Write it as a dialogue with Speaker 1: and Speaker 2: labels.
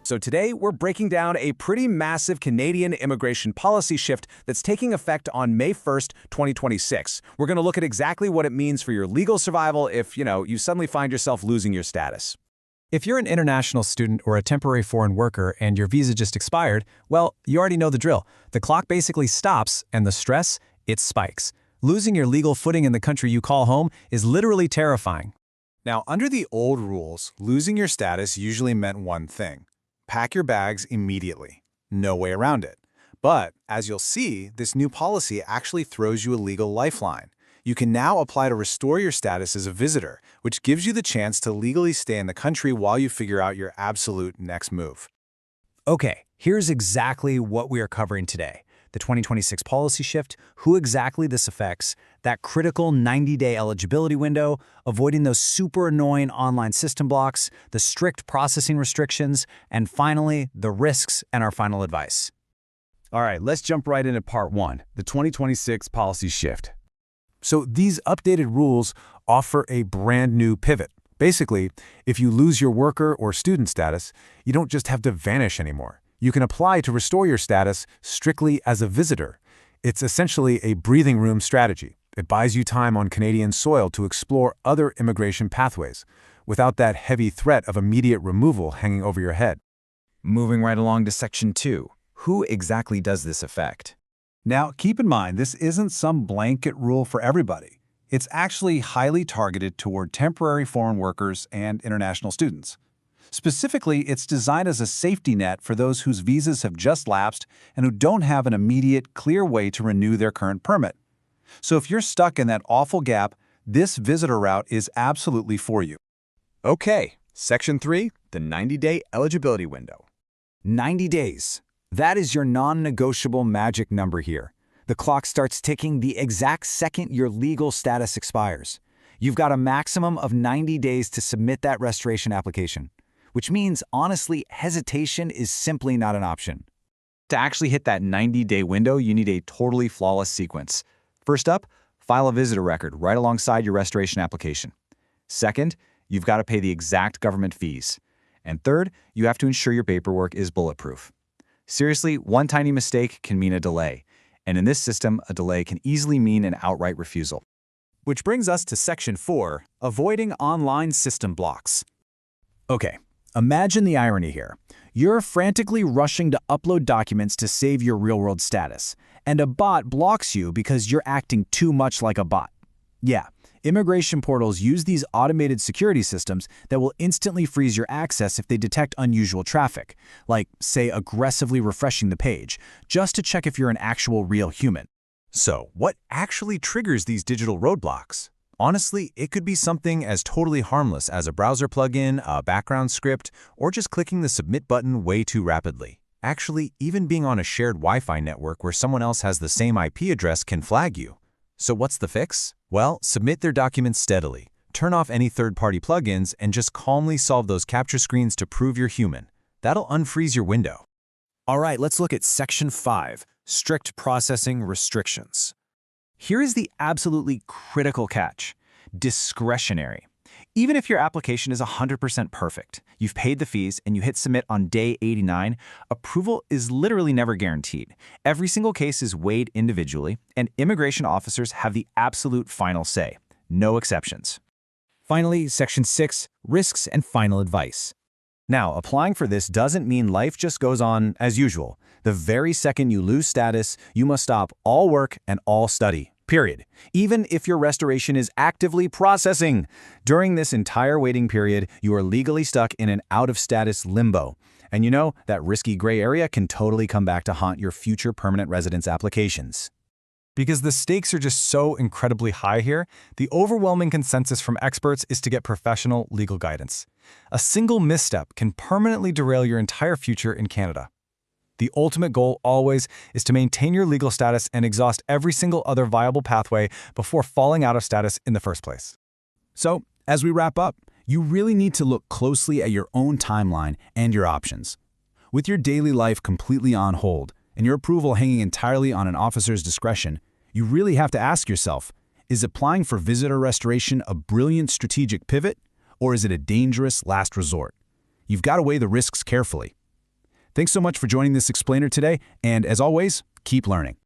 Speaker 1: So today, we're breaking down a pretty massive Canadian immigration policy shift that's taking effect on May 1st, 2026. We're going to look at exactly what it means for your legal survival if, you suddenly find yourself losing your status.
Speaker 2: If you're an international student or a temporary foreign worker and your visa just expired, well, you already know the drill. The clock basically stops and the stress, it spikes. Losing your legal footing in the country you call home is literally terrifying.
Speaker 3: Now, under the old rules, losing your status usually meant one thing: pack your bags immediately. No way around it. But, as you'll see, this new policy actually throws you a legal lifeline. You can now apply to restore your status as a visitor, which gives you the chance to legally stay in the country while you figure out your absolute next move.
Speaker 2: Okay, here's exactly what we are covering today. The 2026 policy shift, who exactly this affects, that critical 90-day eligibility window, avoiding those super annoying online system blocks, the strict processing restrictions, and finally, the risks and our final advice.
Speaker 1: All right, let's jump right into part one, the 2026 policy shift. So these updated rules offer a brand new pivot. Basically, if you lose your worker or student status, you don't just have to vanish anymore. You can apply to restore your status strictly as a visitor. It's essentially a breathing room strategy. It buys you time on Canadian soil to explore other immigration pathways, without that heavy threat of immediate removal hanging over your head.
Speaker 4: Moving right along to Section 2. Who exactly does this affect?
Speaker 3: Now, keep in mind, this isn't some blanket rule for everybody. It's actually highly targeted toward temporary foreign workers and international students. Specifically, it's designed as a safety net for those whose visas have just lapsed and who don't have an immediate, clear way to renew their current permit. So if you're stuck in that awful gap, this visitor route is absolutely for you.
Speaker 4: Okay, Section 3, the 90-day eligibility window.
Speaker 2: 90 days. That is your non-negotiable magic number here. The clock starts ticking the exact second your legal status expires. You've got a maximum of 90 days to submit that restoration application, which means, honestly, hesitation is simply not an option.
Speaker 4: To actually hit that 90-day window, you need a totally flawless sequence. First up, file a visitor record right alongside your restoration application. Second, you've got to pay the exact government fees. And third, you have to ensure your paperwork is bulletproof. Seriously, one tiny mistake can mean a delay. And in this system, a delay can easily mean an outright refusal.
Speaker 1: Which brings us to Section 4, avoiding online system blocks.
Speaker 2: Okay, imagine the irony here. You're frantically rushing to upload documents to save your real-world status, and a bot blocks you because you're acting too much like a bot. Yeah, immigration portals use these automated security systems that will instantly freeze your access if they detect unusual traffic, like, say, aggressively refreshing the page, just to check if you're an actual real human.
Speaker 1: So, what actually triggers these digital roadblocks? Honestly, it could be something as totally harmless as a browser plugin, a background script, or just clicking the submit button way too rapidly. Actually, even being on a shared Wi-Fi network where someone else has the same IP address can flag you. So what's the fix? Well, submit their documents steadily. Turn off any third-party plugins and just calmly solve those capture screens to prove you're human. That'll unfreeze your window.
Speaker 2: All right, let's look at Section 5, strict processing restrictions. Here is the absolutely critical catch: discretionary. Even if your application is 100% perfect, you've paid the fees, and you hit submit on day 89, approval is literally never guaranteed. Every single case is weighed individually, and immigration officers have the absolute final say. No exceptions. Finally, Section 6, risks and final advice.
Speaker 1: Now, applying for this doesn't mean life just goes on as usual. The very second you lose status, you must stop all work and all study. Period. Even if your restoration is actively processing. During this entire waiting period, you are legally stuck in an out-of-status limbo. And you know, that risky gray area can totally come back to haunt your future permanent residence applications.
Speaker 2: Because the stakes are just so incredibly high here, the overwhelming consensus from experts is to get professional legal guidance. A single misstep can permanently derail your entire future in Canada. The ultimate goal always is to maintain your legal status and exhaust every single other viable pathway before falling out of status in the first place.
Speaker 1: So, as we wrap up, you really need to look closely at your own timeline and your options. With your daily life completely on hold and your approval hanging entirely on an officer's discretion, you really have to ask yourself, is applying for visitor restoration a brilliant strategic pivot, or is it a dangerous last resort? You've got to weigh the risks carefully. Thanks so much for joining this explainer today, and as always, keep learning.